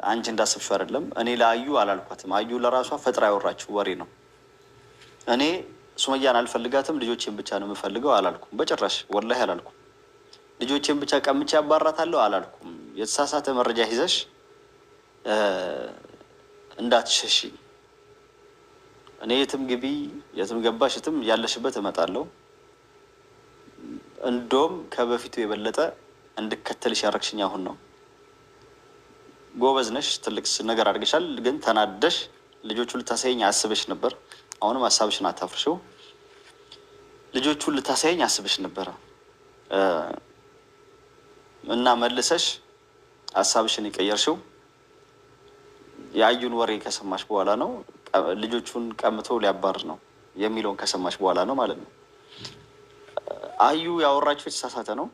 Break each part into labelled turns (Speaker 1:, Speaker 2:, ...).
Speaker 1: አንቺ እንዳስብሽው አይደለም። እኔ ለአዩ አላልኳትም። አዩ ለራሷ ፈጥራ ያወራችው ወሬ ነው። እኔ ሱመያን አልፈልጋትም ልጆቼን ብቻ ነው የምፈልገው አላልኩም። በጭራሽ ወላሂ አላልኩም። ልጆቼን ብቻ ቀምቼ ያባራታለሁ አላልኩም። የተሳሳተ መረጃ ይዘሽ እንዳትሸሺ። እኔ የትም ግቢ የትም ገባሽ የትም ያለሽበት እመጣለሁ። እንደውም ከበፊቱ የበለጠ እንድከተልሽ ያረግሽኝ አሁን ነው። ጎበዝ ነሽ፣ ትልቅ ነገር አድርገሻል። ግን ተናደሽ ልጆቹ ልታሳየኝ አስበሽ ነበር። አሁንም ሀሳብሽን አታፍርሽው። ልጆቹን ልታሳየኝ አስበሽ ነበረ እና መልሰሽ ሀሳብሽን የቀየርሽው የአዩን ወሬ ከሰማሽ በኋላ ነው። ልጆቹን ቀምቶ ሊያባርር ነው የሚለውን ከሰማሽ በኋላ ነው ማለት ነው። አዩ ያወራችሁ የተሳሳተ ነው።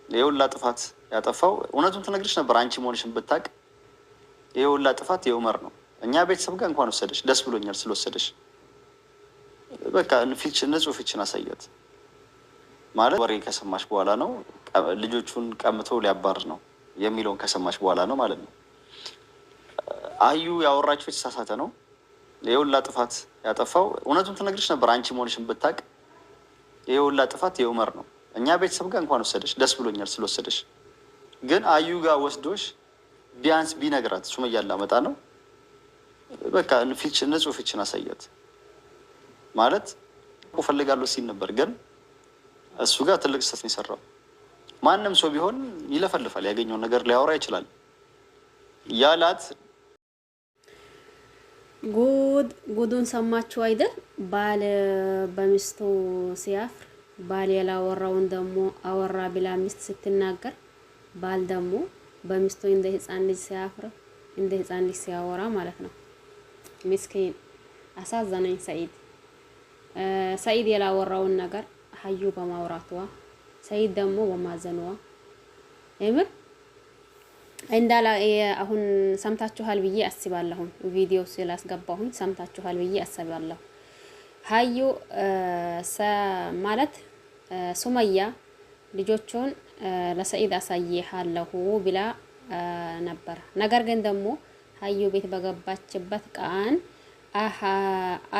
Speaker 1: የሁላ ጥፋት ያጠፋው እውነቱን ትነግርሽ ነበር አንቺ መሆንሽን ብታቅ። የሁላ ጥፋት የኡመር ነው። እኛ ቤተሰብ ጋር እንኳን ወሰደሽ፣ ደስ ብሎኛል ስለወሰደሽ። በቃ ንጹህ ፊትሽን አሳያት ማለት ወሬ ከሰማሽ በኋላ ነው። ልጆቹን ቀምቶ ሊያባርር ነው የሚለውን ከሰማሽ በኋላ ነው ማለት ነው። አዩ ያወራችሁ የተሳሳተ ነው። የሁላ ጥፋት ያጠፋው እውነቱን ትነግርሽ ነበር አንቺ መሆንሽን ብታቅ። የሁላ ጥፋት የኡመር ነው። እኛ ቤተሰብ ጋር እንኳን ወሰደሽ፣ ደስ ብሎኛል ስለወሰደሽ። ግን አዩ ጋር ወስዶሽ ቢያንስ ቢነግራት ሱመያ ላመጣ ነው። በቃ ንጹህ ፊትሽን አሳያት ማለት ፈልጋለሁ ሲል ነበር። ግን እሱ ጋር ትልቅ ስህተት ነው የሰራው። ማንም ሰው ቢሆን ይለፈልፋል፣ ያገኘውን ነገር ሊያወራ ይችላል ያላት።
Speaker 2: ጉዱን ሰማችሁ አይደል? ባል በሚስቱ ሲያፍር ባል ያላወራውን ደግሞ አወራ ብላ ሚስት ስትናገር፣ ባል ደግሞ በሚስቱ እንደ ህፃን ልጅ ሲያፍር እንደ ህፃን ልጅ ሲያወራ ማለት ነው። ምስኪን አሳዘነኝ ሰኢድ ያላወራውን ነገር ሀዩ በማውራቷ ሰኢድ ደግሞ በማዘኗ እምር እንዳላ አሁን ሰምታችኋል ብዬ አስባለሁ። ቪዲዮ ስላስገባሁኝ ሰምታችኋል ብዬ አስባለሁ። ሀዩ ማለት ሱመያ ልጆቹን ለሰኢድ አሳይሃለሁ ብላ ነበር። ነገር ግን ደግሞ ሀዩ ቤት በገባችበት ቀን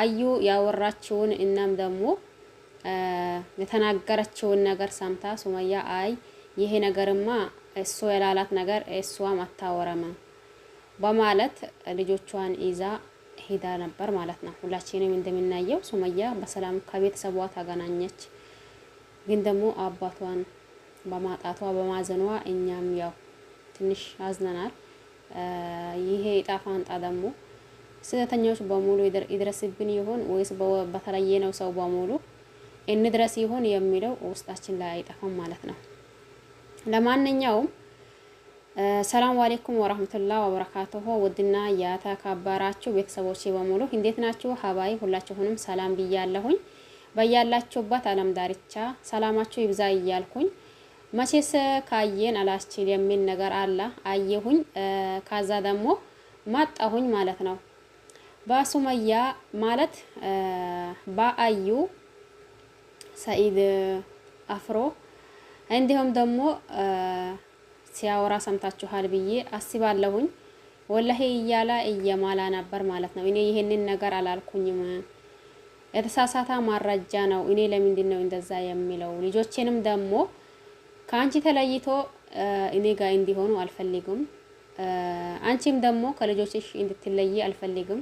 Speaker 2: አዩ ያወራችውን እናም ደግሞ የተናገረችውን ነገር ሰምታ ሱመያ አይ ይሄ ነገርማ እሱ ያላላት ነገር እሷም አታወራም በማለት ልጆቿን ይዛ ሄዳ ነበር ማለት ነው። ሁላችንም እንደምናየው ሱመያ በሰላም ከቤተሰቧ ተገናኘች። ግን ደግሞ አባቷን በማጣቷ በማዘኗ እኛም ያው ትንሽ አዝነናል። ይሄ ጣፋንጣ ደግሞ ስህተተኞች በሙሉ ይድረስብን ይሆን ወይስ በተለየ ነው ሰው በሙሉ እንድረስ ይሆን የሚለው ውስጣችን ላይ አይጠፋም ማለት ነው። ለማንኛውም ሰላም አለይኩም ወራህመቱላሂ ወበረካቱሁ። ውድና የተከበራችሁ ቤተሰቦቼ በሙሉ እንዴት ናችሁ? ሀባይ ሁላችሁንም ሰላም ብያለሁኝ። በያላችሁበት ዓለም ዳርቻ ሰላማችሁ ይብዛ እያልኩኝ መቼስ ካየን አላስችል የሚል ነገር አለ። አየሁኝ ካዛ ደግሞ ማጣሁኝ ማለት ነው። በሱመያ ማለት በአዩ ሰኢድ አፍሮ እንዲሁም ደግሞ ሲያወራ ሰምታችኋል ብዬ አስባለሁኝ። ወላሂ እያላ እየማላ ነበር ማለት ነው። እኔ ይሄንን ነገር አላልኩኝም፣ የተሳሳተ መረጃ ነው። እኔ ለምንድን ነው እንደዛ የሚለው? ልጆቼንም ደግሞ ከአንቺ ተለይቶ እኔ ጋር እንዲሆኑ አልፈልግም። አንቺም ደግሞ ከልጆችሽ እንድትለይ አልፈልግም።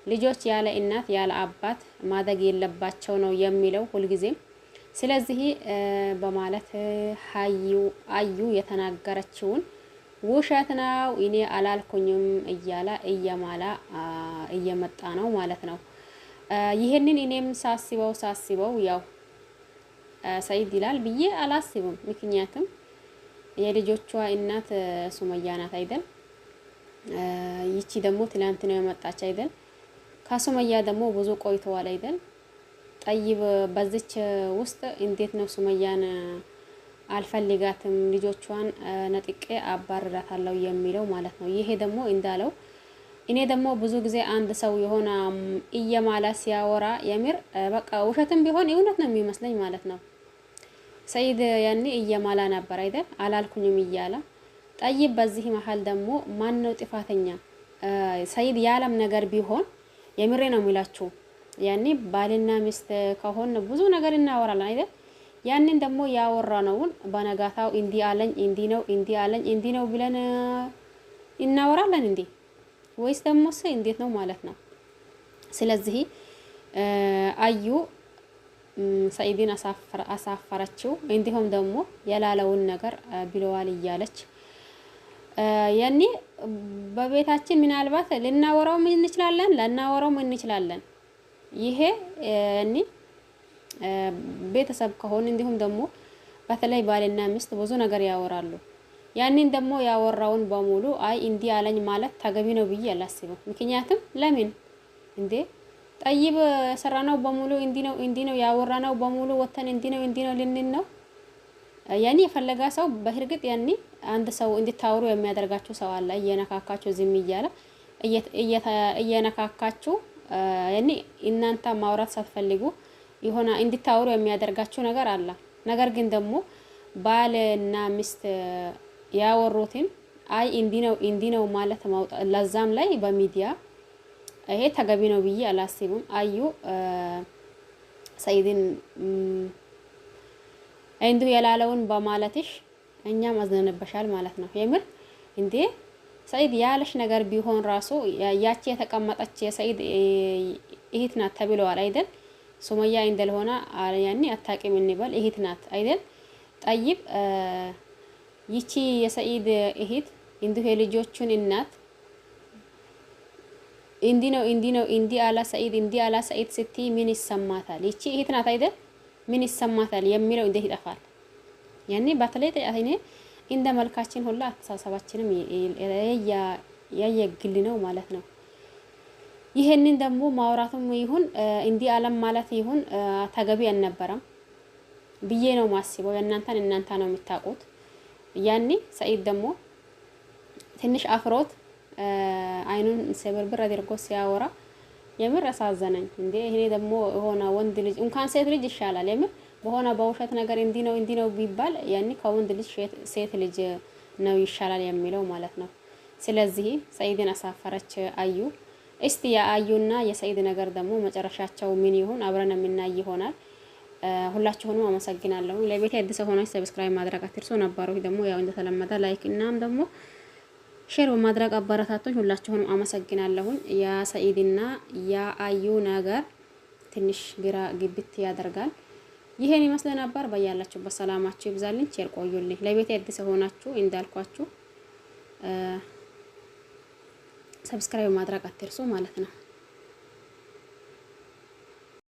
Speaker 2: ልጆች ያለ እናት ያለ አባት ማደግ የለባቸው ነው የሚለው ሁልጊዜም። ስለዚህ በማለት አዩ የተናገረችውን ውሸት ነው እኔ አላልኩኝም እያለ እየማላ እየመጣ ነው ማለት ነው። ይሄንን እኔም ሳስበው ያው ሰኢድ ይላል ብዬ አላስብም። ምክንያቱም የልጆቿ እናት ሱመያ ናት አይደል? ይቺ ደግሞ ትላንት ነው የመጣች አይደል? ከሱመያ ደግሞ ብዙ ቆይተዋል አይደል? ጠይብ በዚች ውስጥ እንዴት ነው ሱመያን አልፈልጋትም ልጆቿን ነጥቄ አባርራታለሁ የሚለው ማለት ነው። ይሄ ደግሞ እንዳለው እኔ ደግሞ ብዙ ጊዜ አንድ ሰው የሆነ እየማላ ሲያወራ የምር በቃ ውሸትም ቢሆን እውነት ነው የሚመስለኝ ማለት ነው። ሰኢድ ያኔ እየማላ ነበር አይደል? አላልኩኝም እያለ ጠይብ በዚህ መሀል ደግሞ ማን ነው ጥፋተኛ? ሰይድ ያለም ነገር ቢሆን የምሬ ነው የሚላችሁ ያኔ ባልና ሚስት ከሆነ ብዙ ነገር እናወራለን አይደል? ያንን ደግሞ ያወራነውን በነጋታው እንዲህ አለኝ እንዲህ ነው እንዲህ አለኝ እንዲህ ነው ብለን እናወራለን እንዴ? ወይስ ደግሞ እንዴት ነው ማለት ነው? ስለዚህ አዩ ሰኢድን አሳፈረችው። እንዲሁም ደግሞ የላለውን ነገር ብለዋል እያለች ያኔ በቤታችን ምናልባት ልናወራው እንችላለን ላናወራው እንችላለን። ይሄ ያኔ ቤተሰብ ከሆነ እንዲሁም ደግሞ በተለይ ባልና ሚስት ብዙ ነገር ያወራሉ። ያንን ደግሞ ያወራውን በሙሉ አይ እንዲህ አለኝ ማለት ተገቢ ነው ብዬ አላስብም። ምክንያቱም ለምን እንዴ ጠይብ ሰራናው በሙሉ እንዲህ ነው ያወራናው በሙሉ ወተን እንዲህ ነው ልንል ነው? ያኔ የፈለጋ ሰው በእርግጥ ያኔ አንድ ሰው እንድታወሩ የሚያደርጋችሁ ሰው አለ። እየነካካችሁ ዝም እያለ እየነካካችሁ ያኔ እናንተ ማውራት ሳትፈልጉ የሆነ እንድታወሩ የሚያደርጋችሁ ነገር አለ። ነገር ግን ደግሞ ባልና ሚስት ያወሩትን አይ እንዲህ ነው ማለት ማውጣት ለዛም ላይ በሚዲያ ይሄ ተገቢ ነው ብዬ አላስብም። አዩ ሰኢድን እንዲሁ የላለውን በማለትሽ እኛም አዝነንበሻል ማለት ነው። የምር እንዴ ሰኢድ ያለሽ ነገር ቢሆን ራሱ ያቺ የተቀመጠች የሰኢድ እህት ናት ተብለዋል አይደል? ሱመያ እንደልሆነ ያኔ አታቂም እንበል እህት ናት አይደል? ጠይብ ይቺ የሰኢድ እህት እንዲሁ የልጆቹን እናት እንዲህ አላ ሰኢድ ስትይ ምን ይሰማታል? ይቺ እህት ናት አይደል? ምን ይሰማታል የሚለው እንዴት ይጠፋል? ያኔ በተለይ እኔ እንደ መልካችን ሁላ አስተሳሰባችንም የግል ነው ማለት ነው። ይሄንን ደግሞ ማውራቱም ይሁን እንዲህ አለም ማለት ይሁን ተገቢ አልነበረም ብዬ ነው ማስበው። እናንተ ነው የምታውቁት። ያኔ ሰኢድ ደግሞ ትንሽ አፍሮት አይኑን ሰብርብር አድርጎ ሲያወራ የምር አሳዘነኝ። እንዴ ይሄ ደግሞ ሆነ ወንድ ልጅ እንኳን ሴት ልጅ ይሻላል የምር በሆነ በውሸት ነገር እንዲህ ነው ቢባል ያኔ ከወንድ ልጅ ሴት ልጅ ነው ይሻላል የሚለው ማለት ነው። ስለዚህ ሰኢድን አሳፈረች አዩ። እስቲ የአዩና የሰኢድ ነገር ደግሞ መጨረሻቸው ምን ይሁን አብረን የምናይ ይሆናል። ሁላችሁንም አመሰግናለሁ። ለቤቴ አዲስ ሆናችሁ ሰብስክራይብ ማድረግ አትርሱ። ነባሮች ደግሞ ያው እንደተለመደ ላይክ እናም ደግሞ ሼር በማድረግ አበረታቶች ሁላችሁንም አመሰግናለሁ። ያ ሰኢድና ያ አዩ ነገር ትንሽ ግራ ግብት ያደርጋል። ይሄን ይመስል ነበር። በያላችሁበት ሰላማችሁ ይብዛልኝ። ቸር ቆዩልኝ። ለቤቴ አዲስ ሆናችሁ እንዳልኳችሁ ሰብስክራይብ ማድረግ አትርሱ ማለት ነው።